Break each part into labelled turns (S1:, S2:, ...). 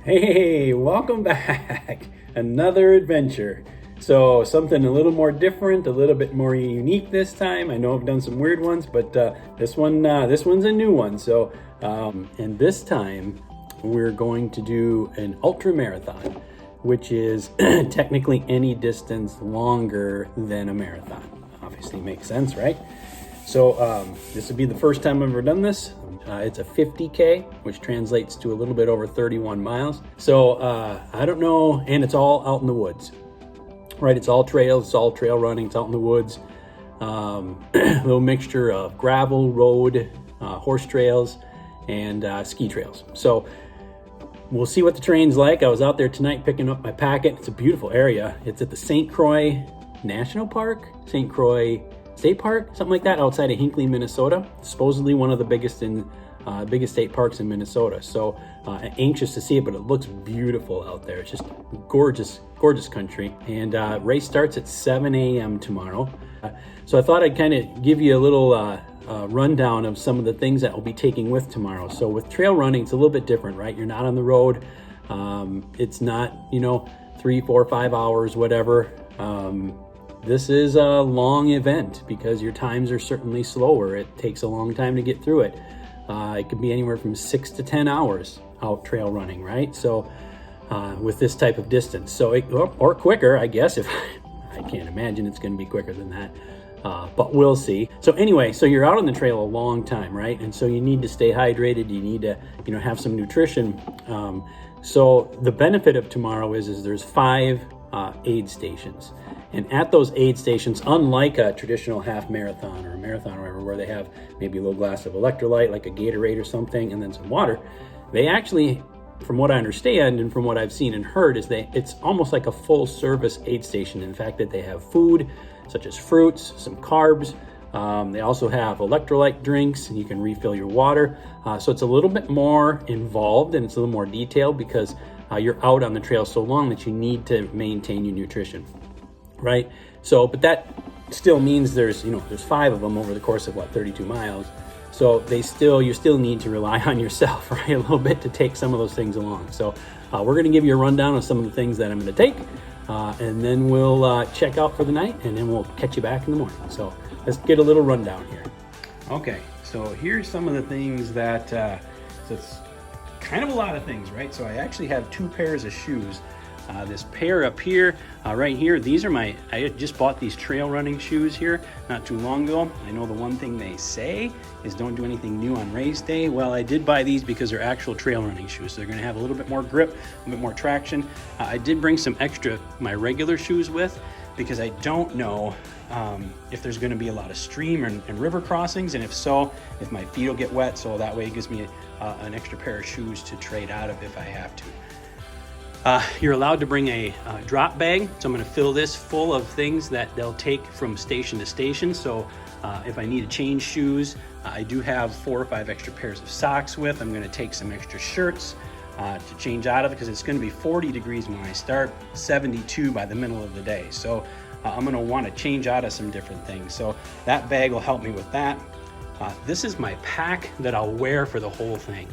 S1: Hey, welcome back. Another adventure. So something a little more different, a little bit more unique this time. I know I've done some weird ones, but this one's a new one. So, and this time we're going to do an ultra marathon, which is technically any distance longer than a marathon. Obviously makes sense, right? So this will be the first time I've ever done this. It's a 50K, which translates to a little bit over 31 miles. So I don't know, and it's all out in the woods, right? It's all trails, it's all trail running, it's out in the woods. A little mixture of gravel, road, horse trails, and ski trails. So we'll see what the terrain's like. I was out there tonight picking up my packet. It's a beautiful area. It's at the St. Croix National Park, St. Croix State Park, something like that, outside of Hinkley, Minnesota. Supposedly one of the biggest state parks in Minnesota. So anxious to see it, but it looks beautiful out there. It's just gorgeous, gorgeous country. And race starts at 7 a.m. tomorrow. So I thought I'd kind of give you a little rundown of some of the things that we'll be taking with tomorrow. So with trail running, it's a little bit different, right? You're not on the road. It's not, 3, 4, 5 hours, whatever. This is a long event because your times are certainly slower. It takes a long time to get through it. It could be anywhere from 6 to 10 hours out trail running, right? So with this type of distance, or quicker, I guess. If I can't imagine it's going to be quicker than that, but we'll see. So anyway, so you're out on the trail a long time, right? And so you need to stay hydrated. You need to, have some nutrition. So the benefit of tomorrow is there's 5 aid stations. And at those aid stations, unlike a traditional half marathon or a marathon or whatever, where they have maybe a little glass of electrolyte, like a Gatorade or something, and then some water, they actually, from what I understand and from what I've seen and heard, it's almost like a full service aid station. In fact, that they have food such as fruits, some carbs. They also have electrolyte drinks, and you can refill your water. So it's a little bit more involved and it's a little more detailed because you're out on the trail so long that you need to maintain your nutrition. Right. So, but that still means there's 5 of them over the course of 32 miles. So you still need to rely on yourself, right? A little bit to take some of those things along. So we're going to give you a rundown of some of the things that I'm going to take, and then we'll check out for the night, and then we'll catch you back in the morning. So let's get a little rundown here. Okay. So here's some of the things that, so it's kind of a lot of things, right? So I actually have 2 pairs of shoes. This pair up here, right here, I just bought these trail running shoes here not too long ago. I know the one thing they say is don't do anything new on race day. Well, I did buy these because they're actual trail running shoes. So they're gonna have a little bit more grip, a little bit more traction. I did bring some extra, my regular shoes with, because I don't know if there's gonna be a lot of stream and river crossings, and if so, if my feet will get wet, so that way it gives me an extra pair of shoes to trade out of if I have to. You're allowed to bring a drop bag, so I'm going to fill this full of things that they'll take from station to station. So if I need to change shoes, I do have 4 or 5 extra pairs of socks with. I'm going to take some extra shirts to change out of, because it's going to be 40 degrees when I start, 72 by the middle of the day. So I'm going to want to change out of some different things. So that bag will help me with that. This is my pack that I'll wear for the whole thing.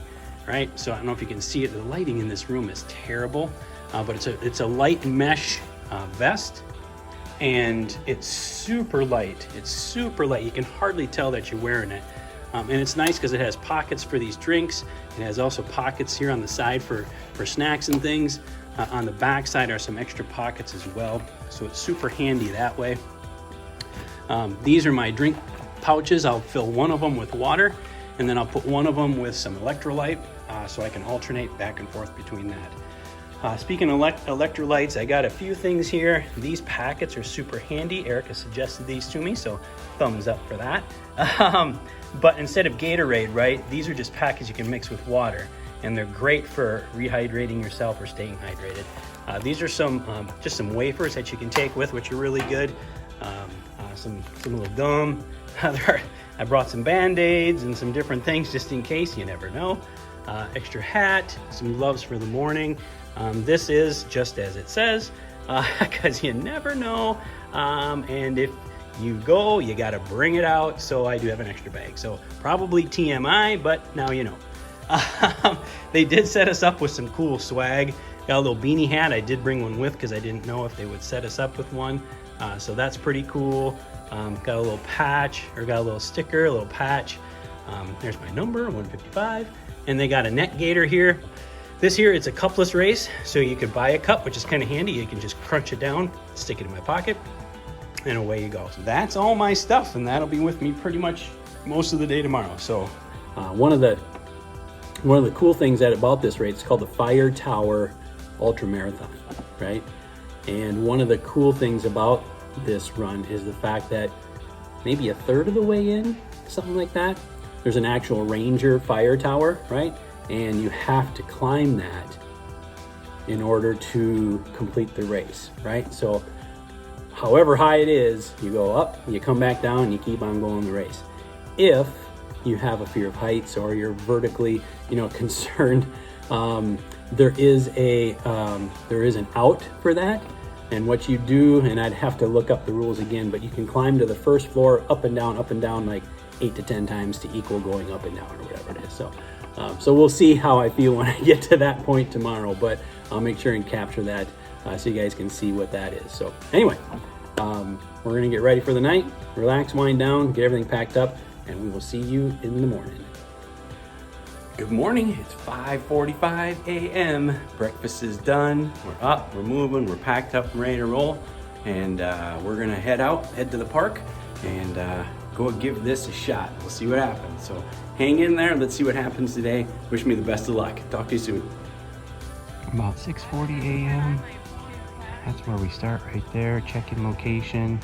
S1: Right, so I don't know if you can see it. The lighting in this room is terrible, but it's a light mesh vest, and it's super light. It's super light. You can hardly tell that you're wearing it, and it's nice because it has pockets for these drinks. It has also pockets here on the side for snacks and things. On the back side are some extra pockets as well, so it's super handy that way. These are my drink pouches. I'll fill one of them with water, and then I'll put one of them with some electrolyte, so I can alternate back and forth between that. Speaking of electrolytes, I got a few things here. These packets are super handy. Erica suggested these to me, so thumbs up for that. But instead of Gatorade, right, these are just packets you can mix with water, and they're great for rehydrating yourself or staying hydrated. These are just some wafers that you can take with, which are really good. Some little gum. I brought some Band-Aids and some different things just in case, you never know. Extra hat, some gloves for the morning. This is just as it says, because you never know. And if you go, you got to bring it out. So I do have an extra bag. So probably TMI, but now you know.
S2: They did set us up with some cool swag. Got a little beanie hat. I did bring one with because I didn't know if they would set us up with one. So that's pretty cool. Got a little patch, or got a little sticker, a little patch. There's my number, 155. And they got a neck gaiter here. This here, it's a cupless race, so you could buy a cup, which is kind of handy. You can just crunch it down, stick it in my pocket, and away you go. So that's all my stuff, and that'll be with me pretty much most of the day tomorrow. So
S1: one of the cool things about this race is called the Fire Tower Ultra Marathon, right? And one of the cool things about this run is the fact that maybe a third of the way in, something like that, there's an actual ranger fire tower, right? And you have to climb that in order to complete the race, right? So however high it is, you go up, you come back down, and you keep on going the race. If you have a fear of heights or you're vertically, concerned, there is an out for that. And what you do, and I'd have to look up the rules again, but you can climb to the first floor up and down like 8 to 10 times to equal going up and down or whatever it is. So we'll see how I feel when I get to that point tomorrow, but I'll make sure and capture that so you guys can see what that is. So anyway, we're gonna get ready for the night, relax, wind down, get everything packed up, and we will see you in the morning. Good morning, it's 5:45 a.m. Breakfast is done, we're up, we're moving, we're packed up and ready to roll, and we're gonna head to the park and go give this a shot. We'll see what happens. So hang in there, let's see what happens today. Wish me the best of luck. Talk to you soon.
S2: About 6:40 a.m. That's where we start right there, check-in location.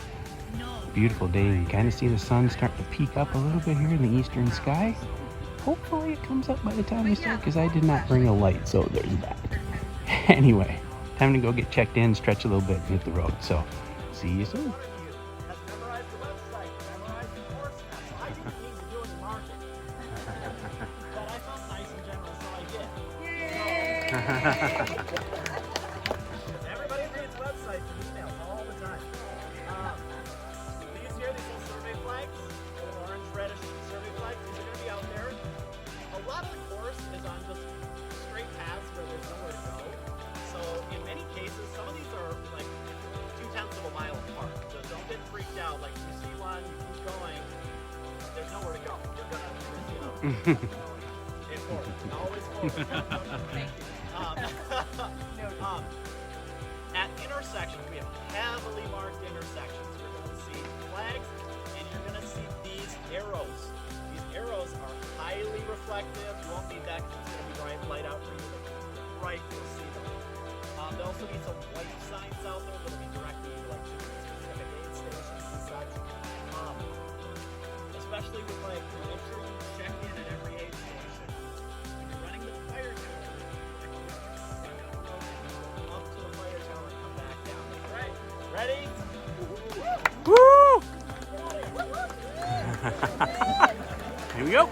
S2: Beautiful day. You kind of see the sun starting to peek up a little bit here in the eastern sky. Hopefully it comes up by the time we start, because I did not bring a light, so there's that. Anyway, time to go get checked in, stretch a little bit, and hit the road. So, see you soon.
S3: Everybody reads websites and emails all the time. These little survey flags, little orange reddish survey flags, these are going to be out there. A lot of the course is on just straight paths where there's nowhere to go. So in many cases, some of these are like 0.2 of a mile apart. So don't get freaked out. Like you see one, you keep going, there's nowhere to go. You're gonna, always forward. Thank you. At intersections, we have heavily marked intersections. You're going to see flags, and you're going to see these arrows. These arrows are highly reflective. You won't need that because it's going to be bright light out for you. Right, you'll see them. There'll also be some white signs out there that'll be directing you to specific aid stations and such. Especially with make sure you check in at every aid station. When you're running the fire tower, up to the fire tower and come back down. All right, ready?
S2: Woo! Here we go.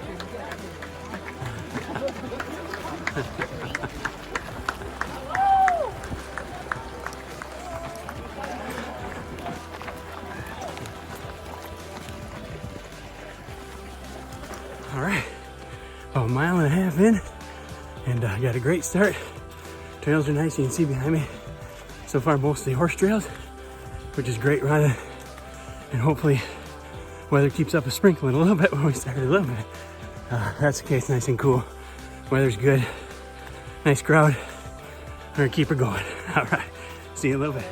S2: All right, about 1.5 miles in, and I got a great start. Trails are nice, you can see behind me. So far, mostly horse trails, which is great running. And hopefully, weather keeps up a sprinkling a little bit when we started a little bit. That's the case, nice and cool. Weather's good, nice crowd. We're gonna keep her going. All right, see you in a little bit.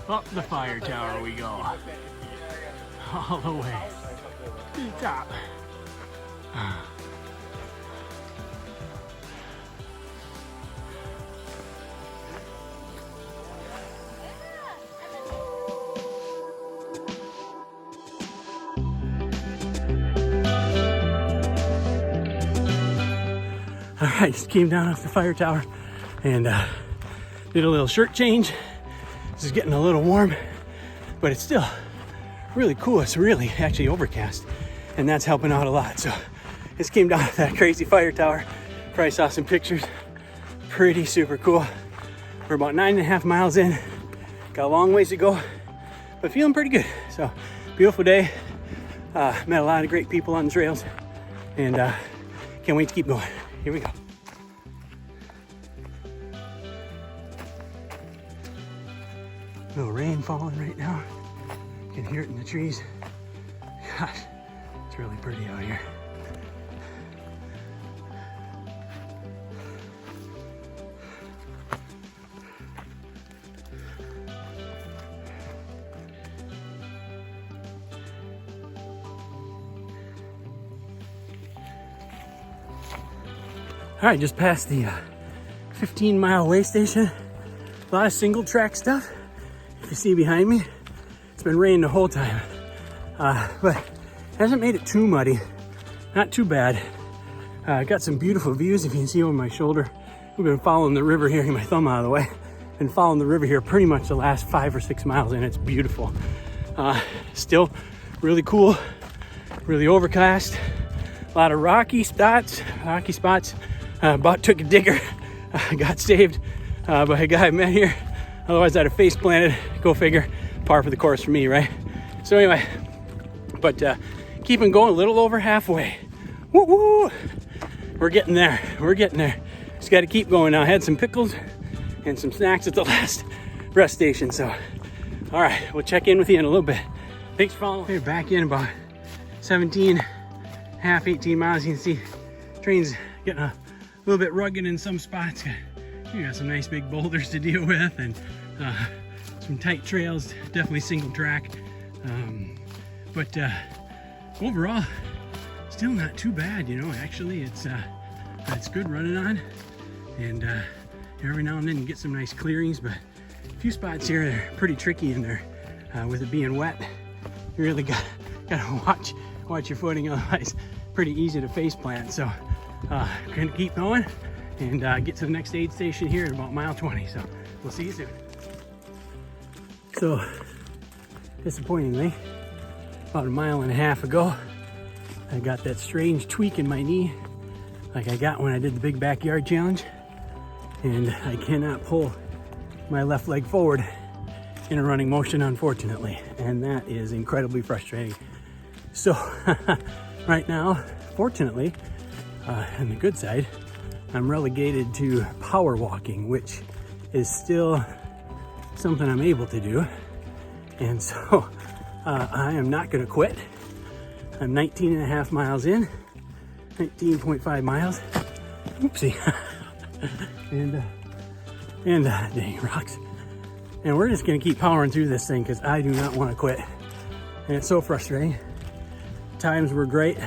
S2: Up the fire tower we go. All the way to the top. All right, just came down off the fire tower and did a little shirt change. This is getting a little warm, but it's still really cool. It's really actually overcast, and that's helping out a lot. So just came down off that crazy fire tower. Probably saw some pictures. Pretty super cool. We're about 9.5 miles in. Got a long ways to go, but feeling pretty good. So beautiful day. Met a lot of great people on the trails, and Can't wait to keep going. Here we go. No rain falling right now. You can hear it in the trees. Gosh, it's really pretty out here. All right, just past the 15-mile way station. A lot of single track stuff. If you see behind me, it's been raining the whole time. But hasn't made it too muddy. Not too bad. Got some beautiful views if you can see over my shoulder. We've been following the river here. Get my thumb out of the way. Been following the river here pretty much the last 5 or 6 miles, and it's beautiful. Still really cool, really overcast. A lot of rocky spots. About took a digger. Got saved by a guy I met here. Otherwise I'd have face planted. Go figure. Par for the course for me, right? So anyway, but keeping going, a little over halfway. Woo woo! We're getting there. We're getting there. Just got to keep going now. I had some pickles and some snacks at the last rest station. So, all right, we'll check in with you in a little bit. Thanks for following. We're back in about 17, half 18 miles. You can see train's getting a little bit rugged in some spots. You got some nice big boulders to deal with, and some tight trails, definitely single track. But overall, still not too bad, you know. Actually, it's good running on, and every now and then you get some nice clearings, but a few spots here are pretty tricky in there. With it being wet, you really gotta watch your footing, otherwise pretty easy to face plant. So gonna keep going and get to the next aid station here at about mile 20. So we'll see you soon. So disappointingly, about 1.5 miles ago, I got that strange tweak in my knee like I got when I did the big backyard challenge, and I cannot pull my left leg forward in a running motion, unfortunately, and that is incredibly frustrating. So right now, fortunately, on the good side, I'm relegated to power walking, which is still something I'm able to do. And so I am not going to quit. I'm 19.5 miles in, 19.5 miles. Oopsie. and dang rocks. And we're just going to keep powering through this thing because I do not want to quit. And it's so frustrating. Times were great.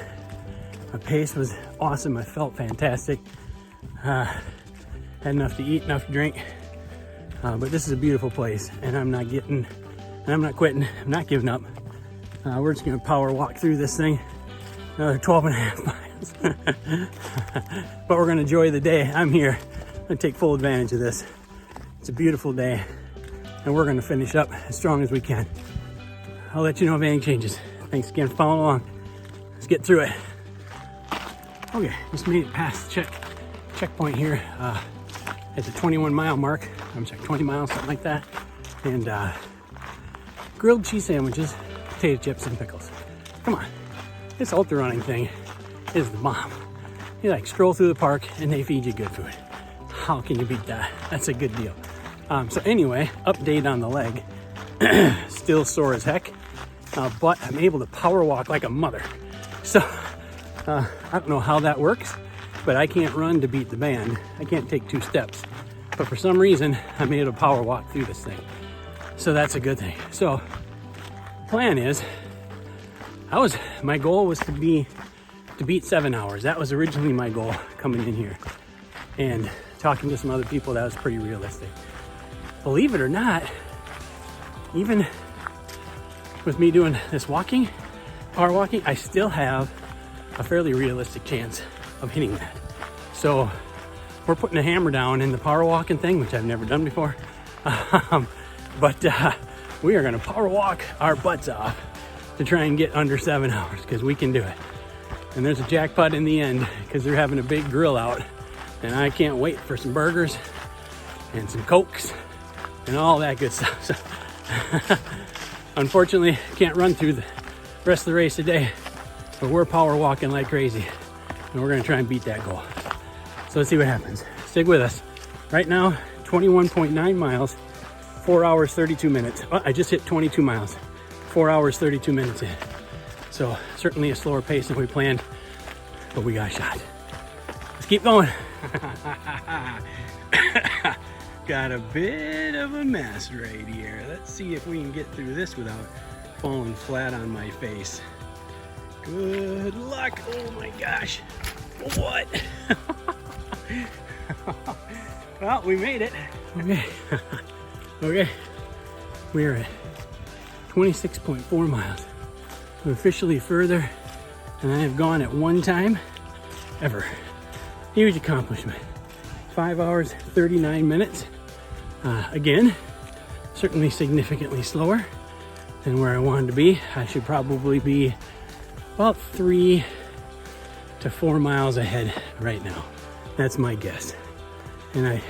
S2: My pace was awesome. I felt fantastic. Had enough to eat, enough to drink. But this is a beautiful place, and I'm not quitting. I'm not giving up. We're just gonna power walk through this thing, another 12.5 miles. But we're gonna enjoy the day. I'm here. I'm gonna take full advantage of this. It's a beautiful day, and we're gonna finish up as strong as we can. I'll let you know if anything changes. Thanks again for following along. Let's get through it. Okay, just made it past the checkpoint here at the 21-mile mark. I'm sorry, 20 miles, something like that. And grilled cheese sandwiches, potato chips, and pickles. Come on, this ultra running thing is the bomb. You like stroll through the park and they feed you good food. How can you beat that? That's a good deal. So anyway, update on the leg. Still sore as heck, but I'm able to power walk like a mother. So I don't know how that works, but I can't run to beat the band. I can't take 2 steps. But for some reason, I'm able to power walk through this thing. So that's a good thing. So plan is, my goal was to beat 7 hours. That was originally my goal coming in here. And talking to some other people, that was pretty realistic. Believe it or not, even with me doing this power walking, I still have a fairly realistic chance of hitting that. So we're putting a hammer down in the power walking thing, which I've never done before. But we are gonna power walk our butts off to try and get under 7 hours, because we can do it. And there's a jackpot in the end, because they're having a big grill out, and I can't wait for some burgers and some Cokes and all that good stuff. So unfortunately, can't run through the rest of the race today, but we're power walking like crazy.
S1: and we're gonna try and beat that goal. So let's see what happens. Stick with us. Right now, 21.9 miles, 4 hours, 32 minutes. Oh, I just hit 22 miles, 4 hours, 32 minutes in. So certainly a slower pace than we planned, but we got a shot. Let's keep going. Got a bit of a mess right here. Let's see if we can get through this without falling flat on my face. Good luck. Oh my gosh. What? Well, we made it. Okay. Okay. We're at 26.4 miles. We're officially further than I have gone at one time ever. Huge accomplishment. 5 hours, 39 minutes. Again, certainly significantly slower than where I wanted to be. I should probably be about 3 to 4 miles ahead right now. That's my guess. And I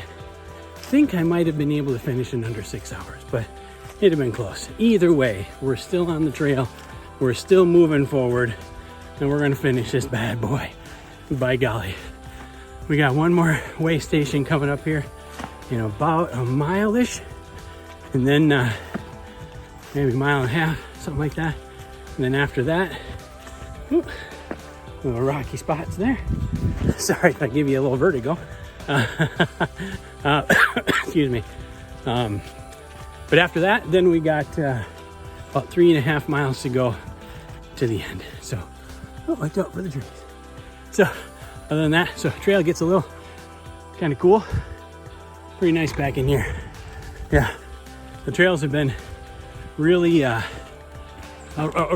S1: think I might have been able to finish in under 6 hours, but it'd have been close. Either way, we're still on the trail. We're still moving forward, and we're gonna finish this bad boy. By golly. We got one more way station coming up here in about a mile-ish, and then maybe a mile and a half, something like that. And then after that, little rocky spots there. Sorry if I give you a little vertigo. Excuse me. But after that, then we got about 3.5 miles to go to the end. So, watch out for the trees. So, other than that, so trail gets a little kind of cool. Pretty nice back in here. Yeah, the trails have been really a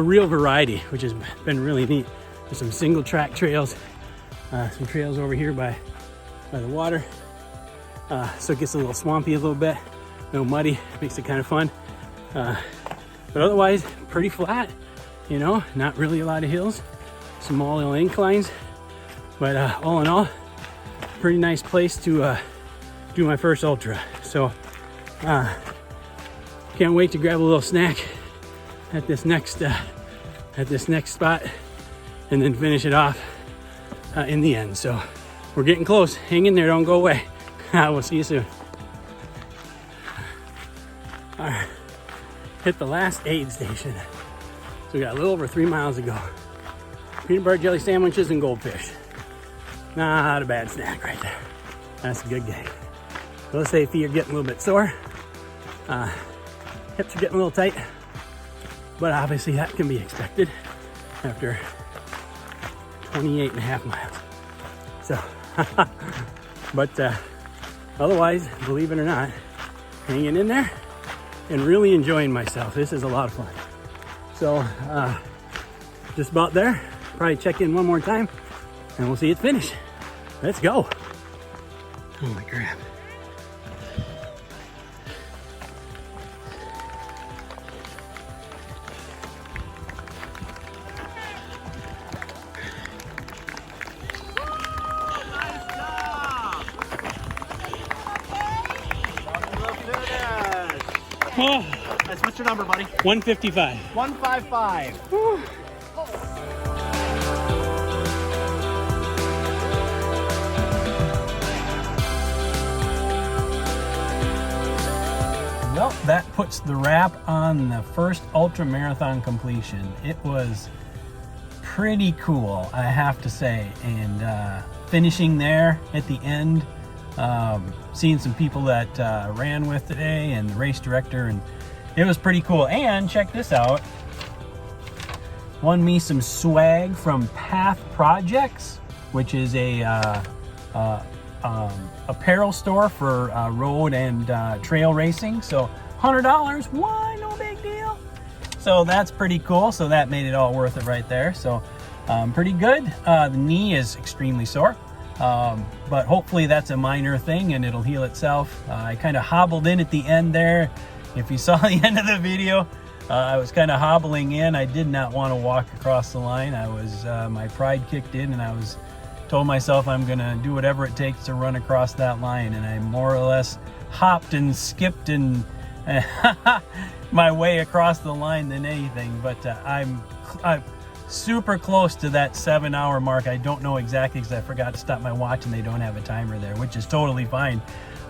S1: real variety, which has been really neat. There's some single track trails, some trails over here by the water. So it gets a little swampy a little bit, a little muddy, makes it kind of fun. But otherwise, pretty flat, you know, not really a lot of hills, small little inclines. But all in all, pretty nice place to do my first ultra. So can't wait to grab a little snack at this next spot, and then finish it off in the end. So we're getting close. Hang in there, don't go away. We'll see you soon. All right, hit the last aid station. So we got a little over 3 miles to go. Peanut butter jelly sandwiches and goldfish. Not a bad snack right there. That's a good game. So let's say feet are getting a little bit sore. Hips are getting a little tight. But obviously that can be expected after 28.5 miles. So, but otherwise, believe it or not, hanging in there and really enjoying myself. This is a lot of fun. So, just about there. Probably check in one more time and we'll see it finish. Let's go. Holy crap. Oh,
S3: Nice. What's your number, buddy?
S1: 155.
S3: 155.
S1: Well, that puts the wrap on the first ultra marathon completion. It was pretty cool, I have to say, and finishing there at the end, seeing some people that ran with today and the race director, and it was pretty cool. And check this out, won me some swag from Path Projects, which is a apparel store for road and trail racing. So $100, why, no big deal. So that's pretty cool. So that made it all worth it right there. So pretty good. The knee is extremely sore, but hopefully that's a minor thing and it'll heal itself. I kind of hobbled in at the end there. If you saw the end of the video, I was kind of hobbling in. I did not want to walk across the line. I was my pride kicked in, and I told myself I'm gonna do whatever it takes to run across that line, and I more or less hopped and skipped and my way across the line than anything. But I'm super close to that 7-hour mark. I don't know exactly because I forgot to stop my watch and they don't have a timer there, which is totally fine.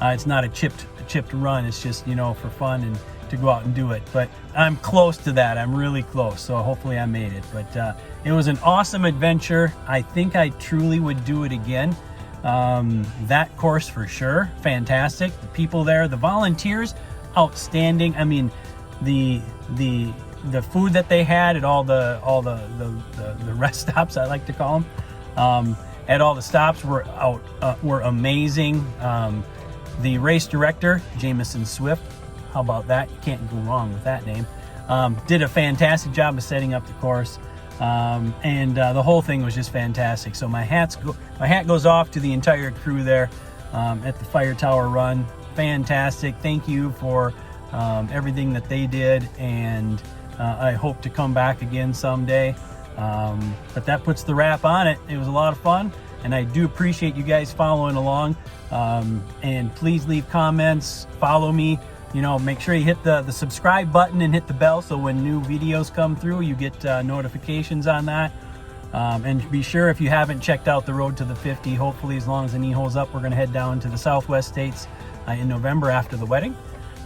S1: It's not a chipped run. It's just, you know, for fun and to go out and do it. But I'm close to that. I'm really close. So hopefully I made it. But it was an awesome adventure. I think I truly would do it again. That course for sure. Fantastic. The people there, the volunteers, outstanding. I mean, the food that they had at all the rest stops, I like to call them, at all the stops were amazing. The race director, Jameson Swift, how about that? You can't go wrong with that name. Did a fantastic job of setting up the course, and the whole thing was just fantastic. So my hat goes off to the entire crew there at the Fire Tower Run. Fantastic. Thank you for everything that they did, and I hope to come back again someday. But that puts the wrap on it. It was a lot of fun, and I do appreciate you guys following along. And please leave comments, follow me, you know, make sure you hit the subscribe button and hit the bell so when new videos come through, you get notifications on that. And be sure, if you haven't checked out the Road to the 50, hopefully as long as the knee holds up, we're going to head down to the Southwest states in November after the wedding.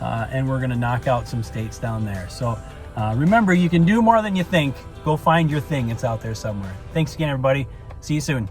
S1: And we're going to knock out some states down there. So remember, you can do more than you think. Go find your thing. It's out there somewhere. Thanks again, everybody. See you soon.